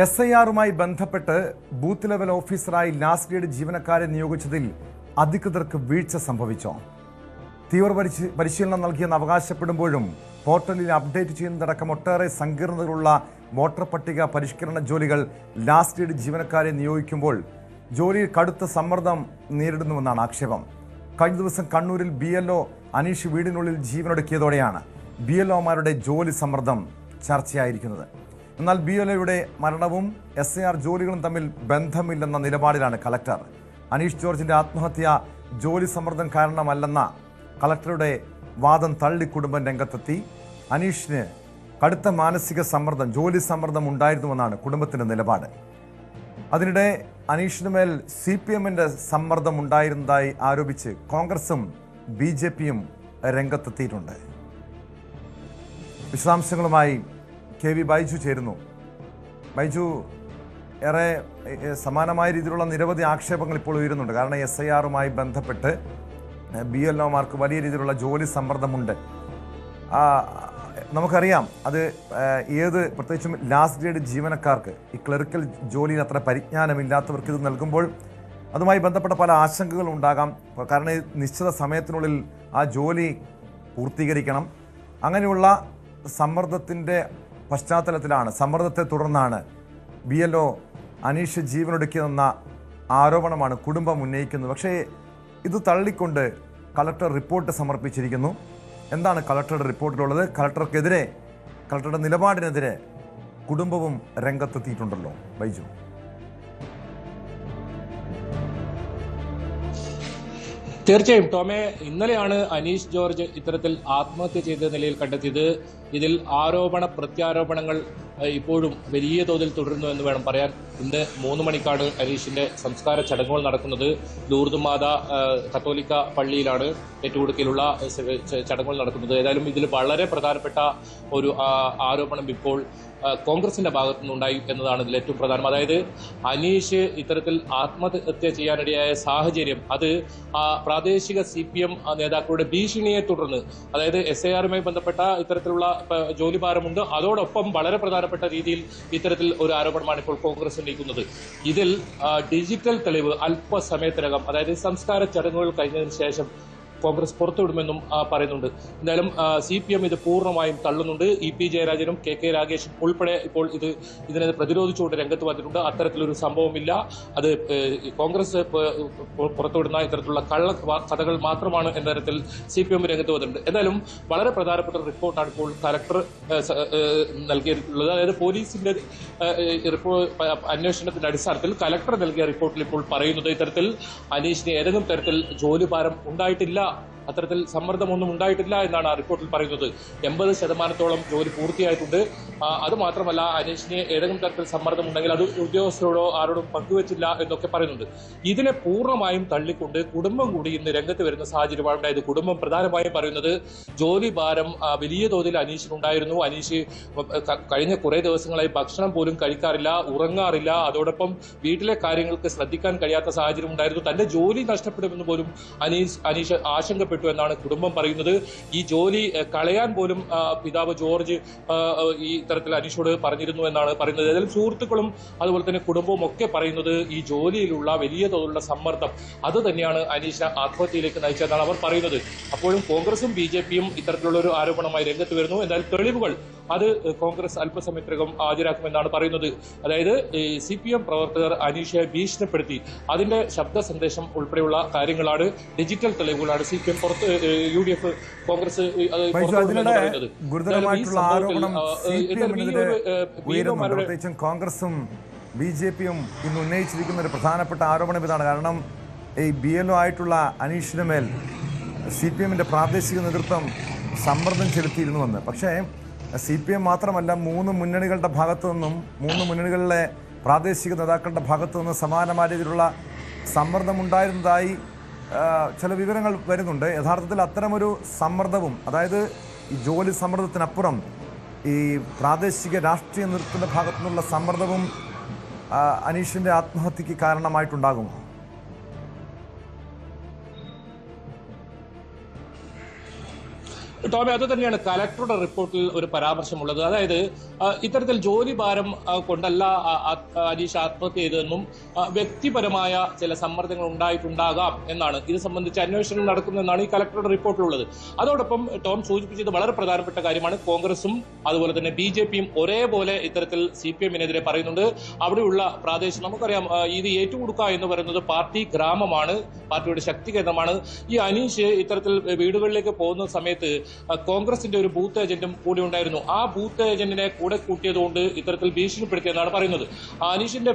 SIR-മായി ബന്ധപ്പെട്ട് booth level ഓഫീസറായി last grade ജീവനക്കാരെ നിയോഗിച്ചതിൽ അധികൃതർക്ക് വീഴ്ച സംഭവിച്ചോ? തീവ്ര പരിശീലനം നൽകിയെന്ന് അവകാശപ്പെടുമ്പോഴും പോർട്ടലിൽ അപ്ഡേറ്റ് ചെയ്യുന്നതടക്കം ഒട്ടേറെ സങ്കീർണതകളുള്ള വോട്ടർ പട്ടിക പരിഷ്കരണ ജോലികൾ ലാസ്റ്റ് ഗ്രേഡ് ജീവനക്കാരെ നിയോഗിക്കുമ്പോൾ ജോലിയിൽ കടുത്ത സമ്മർദ്ദം നേരിടുന്നുവെന്നാണ് ആക്ഷേപം. കഴിഞ്ഞ ദിവസം കണ്ണൂരിൽ BLO അനീഷ് വീടിനുള്ളിൽ ജീവനൊടുക്കിയതോടെയാണ് BLOമാരുടെ ജോലി സമ്മർദ്ദം ചർച്ചയായിരിക്കുന്നത്. എന്നാൽ BLOയുടെ മരണവും SIR ജോലികളും തമ്മിൽ ബന്ധമില്ലെന്ന നിലപാടിലാണ് കളക്ടർ. അനീഷ് ജോർജിന്റെ ആത്മഹത്യ ജോലി സമ്മർദ്ദം കാരണമല്ലെന്ന കളക്ടറുടെ വാദം തള്ളി കുടുംബം രംഗത്തെത്തി. അനീഷിന് കടുത്ത മാനസിക സമ്മർദ്ദം, ജോലി സമ്മർദ്ദം ഉണ്ടായിരുന്നുവെന്നാണ് കുടുംബത്തിന്റെ നിലപാട്. അതിനിടെ അനീഷിന് മേൽ CPM-ന്റെ സമ്മർദ്ദം ഉണ്ടായിരുന്നതായി ആരോപിച്ച് കോൺഗ്രസും BJP-യും രംഗത്തെത്തിയിട്ടുണ്ട്. വിശദാംശങ്ങളുമായി KV ബൈജു ചേരുന്നു. ബൈജു, ഏറെ സമാനമായ രീതിയിലുള്ള നിരവധി ആക്ഷേപങ്ങൾ ഇപ്പോൾ ഉയരുന്നുണ്ട്. കാരണം SIR-മായി ബന്ധപ്പെട്ട് BLOമാർക്ക് വലിയ രീതിയിലുള്ള ജോലി സമ്മർദ്ദമുണ്ട്. നമുക്കറിയാം അത് പ്രത്യേകിച്ചും ലാസ്റ്റ് ഗ്രേഡ് ജീവനക്കാർക്ക്, ഈ ക്ലറിക്കൽ ജോലിയിൽ അത്ര പരിജ്ഞാനമില്ലാത്തവർക്ക് ഇത് നൽകുമ്പോൾ അതുമായി ബന്ധപ്പെട്ട പല ആശങ്കകളും ഉണ്ടാകാം. കാരണം നിശ്ചിത സമയത്തിനുള്ളിൽ ആ ജോലി പൂർത്തീകരിക്കണം. അങ്ങനെയുള്ള സമ്മർദ്ദത്തിൻ്റെ പശ്ചാത്തലത്തിലാണ്, സമ്മർദ്ദത്തെ തുടർന്നാണ് BLO അനീഷ് ജീവനൊടുക്കിയതെന്ന ആരോപണമാണ് കുടുംബം ഉന്നയിക്കുന്നത്. പക്ഷേ ഇത് തള്ളിക്കൊണ്ട് കളക്ടർ റിപ്പോർട്ട് സമർപ്പിച്ചിരിക്കുന്നു. എന്താണ് കളക്ടറുടെ റിപ്പോർട്ടിലുള്ളത്? കളക്ടറുടെ നിലപാടിനെതിരെ കുടുംബവും രംഗത്തെത്തിയിട്ടുണ്ടല്ലോ ബൈജു. തീർച്ചയായും ടോമെ, ഇന്നലെയാണ് അനീഷ് ജോർജ് ഇത്തരത്തിൽ ആത്മഹത്യ ചെയ്ത നിലയിൽ കണ്ടെത്തിയത്. ഇതിൽ ആരോപണ പ്രത്യാരോപണങ്ങൾ ഇപ്പോഴും വലിയ തോതിൽ തുടരുന്നു എന്ന് വേണം പറയാൻ. ഇന്ന് 3 മണിക്കാണ് അനീഷിന്റെ സംസ്കാര ചടങ്ങുകൾ നടക്കുന്നത്. ലൂർദ് മാത കത്തോലിക്ക പള്ളിയിലാണ് ഏറ്റുകൊടുക്കലുള്ള ചടങ്ങുകൾ നടക്കുന്നത്. ഏതായാലും ഇതിൽ വളരെ പ്രധാനപ്പെട്ട ഒരു ആരോപണം ഇപ്പോൾ കോൺഗ്രസിന്റെ ഭാഗത്തു നിന്നുണ്ടായി എന്നതാണ് ഇതിൽ ഏറ്റവും പ്രധാനം. അതായത് അനീഷ് ഇത്തരത്തിൽ ആത്മഹത്യ ചെയ്യാനിടയായ സാഹചര്യം അത് പ്രാദേശിക CPM നേതാക്കളുടെ ഭീഷണിയെ തുടർന്ന്, അതായത് SIR-യുമായി ബന്ധപ്പെട്ട ഇത്തരത്തിലുള്ള ജോലിഭാരമുണ്ട്. അതോടൊപ്പം വളരെ പ്രധാനപ്പെട്ട രീതിയിൽ ഇത്തരത്തിൽ ഒരു ആരോപണമാണ് ഇപ്പോൾ കോൺഗ്രസ് ഉന്നയിക്കുന്നത്. ഇതിൽ ഡിജിറ്റൽ തെളിവ് അല്പസമയത്തിനകം, അതായത് സംസ്കാര ചടങ്ങുകൾ കഴിഞ്ഞതിന് ശേഷം കോൺഗ്രസ് പുറത്തുവിടുമെന്നും പറയുന്നുണ്ട്. എന്തായാലും CPM ഇത് പൂർണ്ണമായും തള്ളുന്നുണ്ട്. EP ജയരാജനും KK രാഗേഷും ഉൾപ്പെടെ ഇപ്പോൾ ഇതിനെ പ്രതിരോധിച്ചുകൊണ്ട് രംഗത്ത് വന്നിട്ടുണ്ട്. അത്തരത്തിലൊരു സംഭവമില്ല, അത് കോൺഗ്രസ് പുറത്തുവിടുന്ന ഇത്തരത്തിലുള്ള കള്ള കഥകൾ മാത്രമാണ് എന്ന തരത്തിൽ CPM രംഗത്ത് വന്നിട്ടുണ്ട്. എന്തായാലും വളരെ പ്രധാനപ്പെട്ട റിപ്പോർട്ടാണ് ഇപ്പോൾ കലക്ടർ നൽകിയിട്ടുള്ളത്. അതായത് പോലീസിന്റെ അന്വേഷണത്തിന്റെ അടിസ്ഥാനത്തിൽ കലക്ടർ നൽകിയ റിപ്പോർട്ടിൽ ഇപ്പോൾ പറയുന്നത് ഇത്തരത്തിൽ അനീഷിന് ഏതെങ്കിലും തരത്തിൽ ജോലിഭാരം ഉണ്ടായിട്ടില്ല, അത്തരത്തിൽ സമ്മർദ്ദമൊന്നും ഉണ്ടായിട്ടില്ല എന്നാണ് ആ റിപ്പോർട്ടിൽ പറയുന്നത്. 80% ജോലി പൂർത്തിയായിട്ടുണ്ട്. അതുമാത്രമല്ല, അനീഷിന് ഏതെങ്കിലും തരത്തിൽ സമ്മർദ്ദം ഉണ്ടെങ്കിൽ അത് ഉദ്യോഗസ്ഥരോടോ ആരോടും പങ്കുവച്ചില്ല എന്നൊക്കെ പറയുന്നുണ്ട്. ഇതിനെ പൂർണ്ണമായും തള്ളിക്കൊണ്ട് കുടുംബം കൂടി ഇന്ന് രംഗത്ത് വരുന്ന സാഹചര്യമാണ് ഉണ്ടായത്. കുടുംബം പ്രധാനമായും പറയുന്നത് ജോലി ഭാരം വലിയ തോതിൽ അനീഷിനുണ്ടായിരുന്നു. അനീഷ് കഴിഞ്ഞ കുറേ ദിവസങ്ങളായി ഭക്ഷണം പോലും കഴിക്കാറില്ല, ഉറങ്ങാറില്ല. അതോടൊപ്പം വീട്ടിലെ കാര്യങ്ങൾക്ക് ശ്രദ്ധിക്കാൻ കഴിയാത്ത സാഹചര്യം ഉണ്ടായിരുന്നു. തന്റെ ജോലി നഷ്ടപ്പെടുമെന്ന് പോലും അനീഷ് ആശങ്കപ്പെട്ടു എന്നാണ് കുടുംബം പറയുന്നത്. ഈ ജോലി കളയാൻ പോലും പിതാവ് ജോർജ് ഈ തരത്തിൽ അനീഷോട് പറഞ്ഞിരുന്നു എന്നാണ് പറയുന്നത്. ഏതായാലും സുഹൃത്തുക്കളും അതുപോലെ തന്നെ കുടുംബവും ഒക്കെ പറയുന്നത് ഈ ജോലിയിലുള്ള വലിയ തോതിലുള്ള സമ്മർദ്ദം അത് തന്നെയാണ് അനീഷിനെ ആത്മഹത്യയിലേക്ക് നയിച്ചതെന്നാണ് അവർ പറയുന്നത്. അപ്പോഴും കോൺഗ്രസും BJP-യും ഇത്തരത്തിലുള്ള ഒരു ആരോപണമായി രംഗത്ത് വരുന്നു. എന്തായാലും തെളിവുകൾ അത് കോൺഗ്രസ് അല്പസമയത്തിനകം ഹാജരാക്കുമെന്നാണ് പറയുന്നത്. അതായത് CPM പ്രവർത്തകർ അനീഷയെ ഭീഷണിപ്പെടുത്തി അതിന്റെ ശബ്ദ സന്ദേശം ഉൾപ്പെടെയുള്ള കാര്യങ്ങളാണ്, ഡിജിറ്റൽ തെളിവുകളാണ് CPM UDF കോൺഗ്രസ് ഗുരുതരമായിട്ടുള്ള ആരോപണം പ്രത്യേകിച്ചും കോൺഗ്രസും BJP-യും ഇന്ന് ഉന്നയിച്ചിരിക്കുന്ന ഒരു പ്രധാനപ്പെട്ട ആരോപണം ഇതാണ്. കാരണം ഈ BLO ആയിട്ടുള്ള അനീഷിന് മേൽ CPM-ന്റെ പ്രാദേശിക നേതൃത്വം സമ്മർദ്ദം ചെലുത്തിയിരുന്നുവെന്ന്. പക്ഷേ CPM മാത്രമല്ല, 3 മുന്നണികളുടെ ഭാഗത്തു നിന്നും, 3 മുന്നണികളിലെ പ്രാദേശിക നേതാക്കളുടെ ഭാഗത്തു നിന്നും സമാനമായ രീതിയിലുള്ള സമ്മർദ്ദമുണ്ടായിരുന്നതായി ചില വിവരങ്ങൾ വരുന്നുണ്ട്. യഥാർത്ഥത്തിൽ അത്തരമൊരു സമ്മർദ്ദവും, അതായത് ഈ ജോലി സമ്മർദ്ദത്തിനപ്പുറം ഈ പ്രാദേശിക രാഷ്ട്രീയ നേതൃത്വത്തിൻ്റെ ഭാഗത്തു നിന്നുള്ള സമ്മർദ്ദവും അനീഷിൻ്റെ ആത്മഹത്യക്ക് കാരണമായിട്ടുണ്ടാകുമോ? ടോമി, അത് തന്നെയാണ് കലക്ടറുടെ റിപ്പോർട്ടിൽ ഒരു പരാമർശമുള്ളത്. അതായത് ഇത്തരത്തിൽ ജോലി ഭാരം കൊണ്ടല്ല അനീഷ് ആത്മഹത്യ ചെയ്തതെന്നും വ്യക്തിപരമായ ചില സമ്മർദ്ദങ്ങൾ ഉണ്ടായിട്ടുണ്ടാകാം എന്നാണ് ഇത് സംബന്ധിച്ച് അന്വേഷണം നടക്കുന്നതെന്നാണ് ഈ കലക്ടറുടെ റിപ്പോർട്ടിലുള്ളത്. അതോടൊപ്പം ടോം സൂചിപ്പിച്ചത് വളരെ പ്രധാനപ്പെട്ട കാര്യമാണ്. കോൺഗ്രസും അതുപോലെ തന്നെ BJPയും ഒരേപോലെ ഇത്തരത്തിൽ CPMനെതിരെ പറയുന്നുണ്ട്. അവിടെയുള്ള പ്രാദേശിക നമുക്കറിയാം, ഇത് ഏറ്റുകൊടുക്കുക എന്ന് പറയുന്നത് പാർട്ടി ഗ്രാമമാണ്, പാർട്ടിയുടെ ശക്തി കേന്ദ്രമാണ്. ഈ അനീഷ് ഇത്തരത്തിൽ വീടുകളിലേക്ക് പോകുന്ന സമയത്ത് കോൺഗ്രസിന്റെ ഒരു ബൂത്ത് ഏജന്റും കൂടി ഉണ്ടായിരുന്നു. ആ ബൂത്ത് ഏജന്റിനെ കൂടെ കൂട്ടിയതുകൊണ്ട് ഇത്തരത്തിൽ ഭീഷണിപ്പെടുത്തിയെന്നാണ് പറയുന്നത്. അനീഷിന്റെ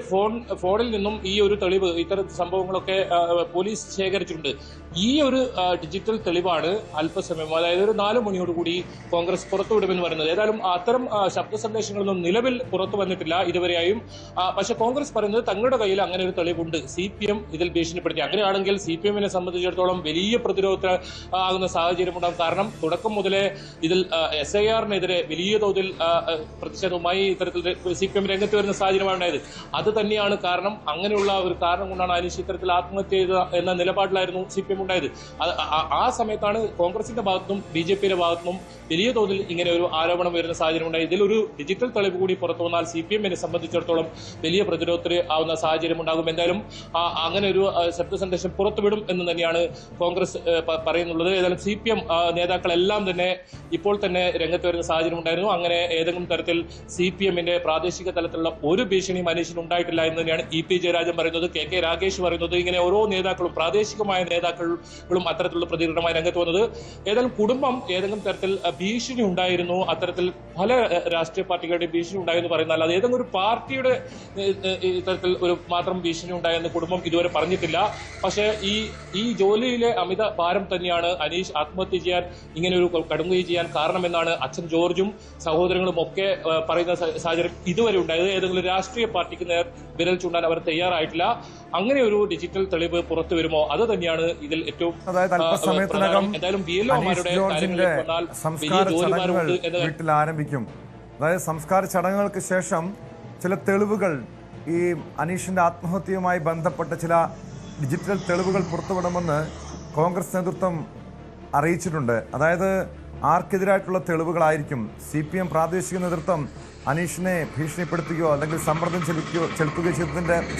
ഫോണിൽ നിന്നും ഈ ഒരു തെളിവ്, ഇത്തരത്തിൽ സംഭവങ്ങളൊക്കെ പോലീസ് ശേഖരിച്ചിട്ടുണ്ട്. ഈ ഒരു ഡിജിറ്റൽ തെളിവാണ് അല്പസമയം, അതായത് ഒരു 4 മണിയോടുകൂടി കോൺഗ്രസ് പുറത്തുവിടുമെന്ന് പറയുന്നത്. ഏതായാലും അത്തരം ശബ്ദ സന്ദേശങ്ങളൊന്നും നിലവിൽ പുറത്തു വന്നിട്ടില്ല ഇതുവരെയായും. പക്ഷെ കോൺഗ്രസ് പറയുന്നത് തങ്ങളുടെ കയ്യിൽ അങ്ങനെ ഒരു തെളിവുണ്ട്, CPM ഇതിൽ ഭീഷണിപ്പെടുത്തി. അങ്ങനെയാണെങ്കിൽ CPMനെ സംബന്ധിച്ചിടത്തോളം വലിയ പ്രതിരോധ ആകുന്ന സാഹചര്യം ഉണ്ടാകും. കാരണം തുടക്കം മുതലേ ഇതിൽ SIRനെതിരെ വലിയ തോതിൽ പ്രതിഷേധവുമായി ഇത്തരത്തിൽ CPM രംഗത്ത് വരുന്ന സാഹചര്യമാണ് ഉണ്ടായത്. അത് തന്നെയാണ് കാരണം. അങ്ങനെയുള്ള ഒരു കാരണം കൊണ്ടാണ് അനീഷ് ഇത്തരത്തിൽ ആത്മഹത്യ ചെയ്ത എന്ന നിലപാടിലായിരുന്നു CPM ഉണ്ടായത്. ആ സമയത്താണ് കോൺഗ്രസിന്റെ ഭാഗത്തുനിന്നും BJPയുടെ ഭാഗത്തുനിന്നും വലിയ തോതിൽ ഇങ്ങനെ ഒരു ആരോപണം വരുന്ന സാഹചര്യം ഉണ്ടായി. ഇതിലൊരു ഡിജിറ്റൽ തെളിവ് കൂടി പുറത്തു വന്നാൽ CPMനെ സംബന്ധിച്ചിടത്തോളം വലിയ പ്രതിരോധത്തിന് ആവുന്ന സാഹചര്യം ഉണ്ടാകും. എന്തായാലും അങ്ങനെ ഒരു ശബ്ദ സന്ദേശം പുറത്തുവിടും എന്ന് തന്നെയാണ് കോൺഗ്രസ് പറയുന്നുള്ളത്. ഏതായാലും CPM നേതാക്കളെല്ലാം തന്നെ ഇപ്പോൾ തന്നെ രംഗത്ത് വരുന്ന സാഹചര്യം ഉണ്ടായിരുന്നു. അങ്ങനെ ഏതെങ്കിലും തരത്തിൽ CPMന്റെ പ്രാദേശിക തലത്തിലുള്ള ഒരു ഭീഷണിയും അനീഷിന് ഉണ്ടായിട്ടില്ല എന്ന് തന്നെയാണ് EP ജയരാജൻ പറയുന്നത്, KK രാഗേഷ് പറയുന്നത്. ഇങ്ങനെ ഓരോ നേതാക്കളും, പ്രാദേശികമായ നേതാക്കളും അത്തരത്തിലുള്ള പ്രതികരണമായി രംഗത്ത് വന്നത്. ഏതായാലും കുടുംബം ഏതെങ്കിലും തരത്തിൽ ഭീഷണി ഉണ്ടായിരുന്നു, അത്തരത്തിൽ പല രാഷ്ട്രീയ പാർട്ടികളുടെ ഭീഷണി ഉണ്ടായെന്ന് പറയുന്നാൽ അത് ഏതെങ്കിലും ഒരു പാർട്ടിയുടെ ഇത്തരത്തിൽ ഒരു മാത്രം ഭീഷണി ഉണ്ടായെന്ന് കുടുംബം ഇതുവരെ പറഞ്ഞിട്ടില്ല. പക്ഷേ ഈ ജോലിയിലെ അമിത ഭാരം തന്നെയാണ് അനീഷ് ആത്മഹത്യ ചെയ്യാൻ, ഇങ്ങനെ ഒരു കടുംകൈ ചെയ്യാൻ കാരണമെന്നാണ് അച്ഛൻ ജോർജും സഹോദരങ്ങളും ഒക്കെ പറയുന്ന സാഹചര്യം ഇതുവരെ ഉണ്ടായത്. ഏതെങ്കിലും രാഷ്ട്രീയ പാർട്ടിക്ക് നേർ വിരൽ ചൂണ്ടാൻ അവർ തയ്യാറായിട്ടില്ല. അങ്ങനെ ഒരു ഡിജിറ്റൽ തെളിവ് പുറത്തു വരുമോ, അത് തന്നെയാണ് ഇതിൽ ഏറ്റവും എന്തായാലും BLOമാരുടെ കാര്യങ്ങളിലേക്ക് വന്നാൽ വലിയ ജോലിഭാരമുണ്ട് എന്ന് വീട്ടിൽ ആരംഭിക്കും. അതായത് സംസ്കാര ചടങ്ങുകൾക്ക് ശേഷം ചില തെളിവുകൾ, ഈ അനീഷിന്റെ ആത്മഹത്യയുമായി ബന്ധപ്പെട്ട ചില ഡിജിറ്റൽ തെളിവുകൾ പുറത്തുവിടുമെന്ന് കോൺഗ്രസ് നേതൃത്വം അറിയിച്ചിട്ടുണ്ട്. അതായത് ആർക്കെതിരായിട്ടുള്ള തെളിവുകളായിരിക്കും? CPM പ്രാദേശിക നേതൃത്വം അനീഷിനെ ഭീഷണിപ്പെടുത്തുകയോ അല്ലെങ്കിൽ സമ്മർദ്ദം ചെലുത്തുകയോ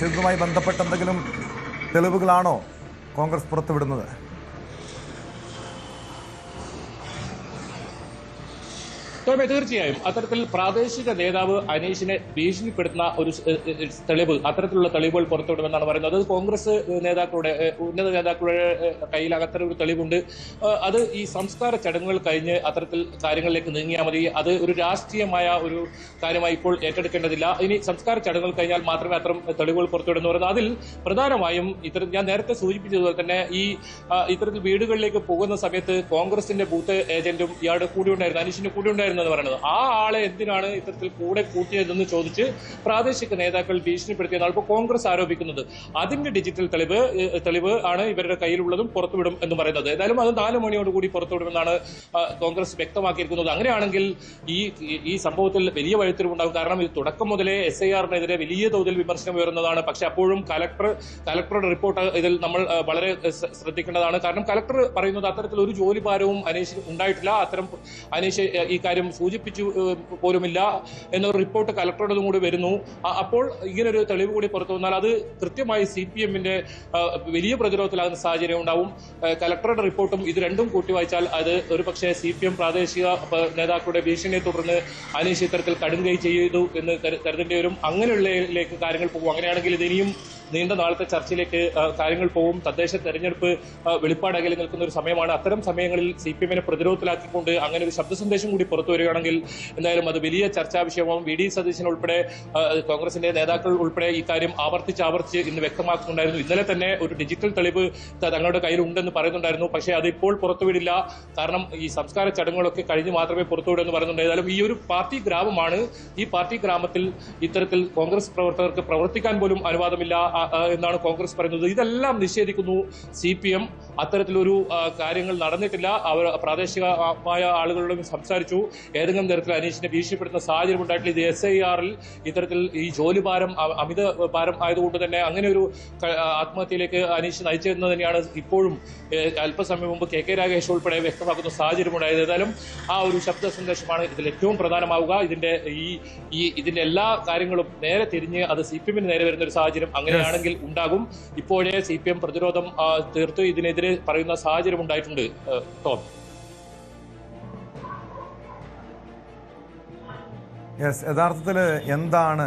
ചെയ്തതുമായി ബന്ധപ്പെട്ട എന്തെങ്കിലും തെളിവുകളാണോ കോൺഗ്രസ് പുറത്തുവിടുന്നത്? തീർച്ചയായും അത്തരത്തിൽ പ്രാദേശിക നേതാവ് അനീഷിനെ ഭീഷണിപ്പെടുത്തുന്ന ഒരു തെളിവ്, അത്തരത്തിലുള്ള തെളിവുകൾ പുറത്തുവിടുമെന്നാണ് പറയുന്നത്. അത് കോൺഗ്രസ് നേതാക്കളുടെ, ഉന്നത നേതാക്കളുടെ കയ്യിൽ അത്തരം ഒരു തെളിവുണ്ട്. അത് ഈ സംസ്കാര ചടങ്ങുകൾ കഴിഞ്ഞ് അത്തരത്തിൽ കാര്യങ്ങളിലേക്ക് നീങ്ങിയാൽ മതി. അത് ഒരു രാഷ്ട്രീയമായ ഒരു കാര്യമായി ഇപ്പോൾ ഏറ്റെടുക്കേണ്ടതില്ല. ഇനി സംസ്കാര ചടങ്ങുകൾ കഴിഞ്ഞാൽ മാത്രമേ അത്തരം തെളിവുകൾ പുറത്തുവിടുന്നു പറയുന്നത്. അതിൽ പ്രധാനമായും ഇത്തരത്തിൽ ഞാൻ നേരത്തെ സൂചിപ്പിച്ചതുപോലെ തന്നെ ഈ ഇത്തരത്തിൽ വീടുകളിലേക്ക് പോകുന്ന സമയത്ത് കോൺഗ്രസിന്റെ ബൂത്ത് ഏജന്റും ഇയാളുടെ കൂടെ ഉണ്ടായിരുന്നു, അനീഷിന്റെ കൂടെ ഉണ്ടായിരുന്നു എന്ന് പറയുന്നത്. ആ ആളെ എന്തിനാണ് ഇത്തരത്തിൽ കൂടെ കൂട്ടിയതെന്ന് ചോദിച്ച് പ്രാദേശിക നേതാക്കൾ ഭീഷണിപ്പെടുത്തിയെന്നാണ് ഇപ്പോൾ കോൺഗ്രസ് ആരോപിക്കുന്നത്. അതിന്റെ ഡിജിറ്റൽ തെളിവ് ആണ് ഇവരുടെ കയ്യിലുള്ളതും പുറത്തുവിടും എന്ന് പറയുന്നത്. ഏതായാലും അത് 4 മണിയോടുകൂടി പുറത്തുവിടുമെന്നാണ് കോൺഗ്രസ് വ്യക്തമാക്കിയിരിക്കുന്നത്. അങ്ങനെയാണെങ്കിൽ ഈ സംഭവത്തിൽ വലിയ വഴിത്തിരിവുണ്ടാകും. കാരണം ഇത് തുടക്കം മുതലേ SIRനെതിരെ വലിയ തോതിൽ വിമർശനം ഉയർന്നതാണ്. പക്ഷെ അപ്പോഴും കലക്ടറുടെ റിപ്പോർട്ട് ഇതിൽ നമ്മൾ വളരെ ശ്രദ്ധിക്കേണ്ടതാണ്. കാരണം കലക്ടർ പറയുന്നത് അത്തരത്തിൽ ഒരു ജോലി ഭാരവും അനീഷ് ഉണ്ടായിട്ടില്ല, അത്തരം അനീഷ് ഈ കാര്യം സൂചിപ്പിച്ചു പോലുമില്ല എന്നൊരു റിപ്പോർട്ട് കലക്ടറുടേതും കൂടി വരുന്നു. അപ്പോൾ ഇങ്ങനൊരു തെളിവ് കൂടി പുറത്തു വന്നാൽ അത് കൃത്യമായി CPMന്റെ വലിയ പ്രതിരോധത്തിലാകുന്ന സാഹചര്യം ഉണ്ടാവും. കലക്ടറുടെ റിപ്പോർട്ടും ഇത് രണ്ടും കൂട്ടി വായിച്ചാൽ അത് ഒരു പക്ഷേ CPM പ്രാദേശിക നേതാക്കളുടെ ഭീഷണിയെ തുടർന്ന് അനീഷ് ഇത്തരത്തിൽ കടുംകൈ ചെയ്തു എന്ന് കരുതേണ്ടി വരും. അങ്ങനെയുള്ളതിലേക്ക് കാര്യങ്ങൾ പോകും. അങ്ങനെയാണെങ്കിൽ ഇതിനിയും നീണ്ട നാളത്തെ ചർച്ചയിലേക്ക് കാര്യങ്ങൾ പോകും. തദ്ദേശ തെരഞ്ഞെടുപ്പ് വെളിപ്പാടകലിൽ നിൽക്കുന്ന ഒരു സമയമാണ്. അത്തരം സമയങ്ങളിൽ CPMനെ പ്രതിരോധത്തിലാക്കിക്കൊണ്ട് അങ്ങനെ ഒരു ശബ്ദ സന്ദേശം കൂടി പുറത്തു വരികയാണെങ്കിൽ എന്തായാലും അത് വലിയ ചർച്ചാ വിഷയമാവും. VD സതീശൻ ഉൾപ്പെടെ കോൺഗ്രസിന്റെ നേതാക്കൾ ഉൾപ്പെടെ ഈ കാര്യം ആവർത്തിച്ച് ഇന്ന് വ്യക്തമാക്കുന്നുണ്ടായിരുന്നു. ഇന്നലെ തന്നെ ഒരു ഡിജിറ്റൽ തെളിവ് തങ്ങളുടെ കയ്യിൽ ഉണ്ടെന്ന് പറയുന്നുണ്ടായിരുന്നു. പക്ഷേ അതിപ്പോൾ പുറത്തുവിടില്ല. കാരണം ഈ സംസ്കാര ചടങ്ങുകളൊക്കെ കഴിഞ്ഞ് മാത്രമേ പുറത്തുവിടെന്ന് പറയുന്നുണ്ട്. ഏതായാലും ഈ ഒരു പാർട്ടി ഗ്രാമമാണ്. ഈ പാർട്ടി ഗ്രാമത്തിൽ ഇത്തരത്തിൽ കോൺഗ്രസ് പ്രവർത്തകർക്ക് പ്രവർത്തിക്കാൻ പോലും അനുവാദമില്ല എന്നാണ് കോൺഗ്രസ് പറയുന്നത്. ഇതെല്ലാം നിഷേധിക്കുന്നു CPM. അത്തരത്തിലൊരു കാര്യങ്ങൾ നടന്നിട്ടില്ല. അവർ പ്രാദേശികമായ ആളുകളോടും സംസാരിച്ചു. ഏതെങ്കിലും തരത്തിൽ അനീഷിനെ ഭീഷണിപ്പെടുത്തുന്ന സാഹചര്യം ഉണ്ടായിട്ടില്ല. ഇത് SIR-ൽ ഇത്തരത്തിൽ ഈ ജോലി ഭാരം അമിത ഭാരം ആയതുകൊണ്ട് തന്നെ അങ്ങനെ ഒരു ആത്മഹത്യയിലേക്ക് അനീഷ് നയിച്ചതെന്ന് തന്നെയാണ് ഇപ്പോഴും അല്പസമയം മുമ്പ് KK രാഗേഷ് ഉൾപ്പെടെ വ്യക്തമാക്കുന്ന സാഹചര്യം ഉണ്ടായത്. ഏതായാലും ആ ഒരു ശബ്ദ സന്ദേശമാണ് ഇതിൽ ഏറ്റവും പ്രധാനമാവുക. ഇതിന്റെ എല്ലാ കാര്യങ്ങളും നേരെ തിരിഞ്ഞ് അത് CPM-ന് നേരെ വരുന്ന ഒരു സാഹചര്യം അങ്ങനെയാണെങ്കിൽ ഉണ്ടാകും. ഇപ്പോഴേ CPM പ്രതിരോധം തീർത്ത് ഇതിനെതിരെ പറയുന്ന സാഹചര്യം ഉണ്ടായിട്ടുണ്ട്. ടോം, യഥാർത്ഥത്തിൽ എന്താണ്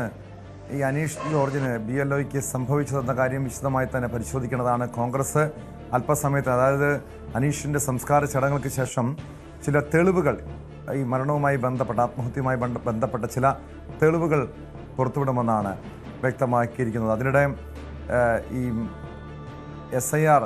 ഈ അനീഷ് ജോർജിന് BLOയ്ക്ക് സംഭവിച്ചതെന്ന കാര്യം വിശദമായി തന്നെ പരിശോധിക്കേണ്ടതാണ്. കോൺഗ്രസ് അല്പസമയത്ത്, അതായത് അനീഷിൻ്റെ സംസ്കാര ചടങ്ങുകൾക്ക് ശേഷം ചില തെളിവുകൾ, ഈ മരണവുമായി ബന്ധപ്പെട്ട, ആത്മഹത്യയുമായി ബന്ധപ്പെട്ട ചില തെളിവുകൾ പുറത്തുവിടുമെന്നാണ് വ്യക്തമാക്കിയിരിക്കുന്നത്. അതിനിടെ ഈ SIR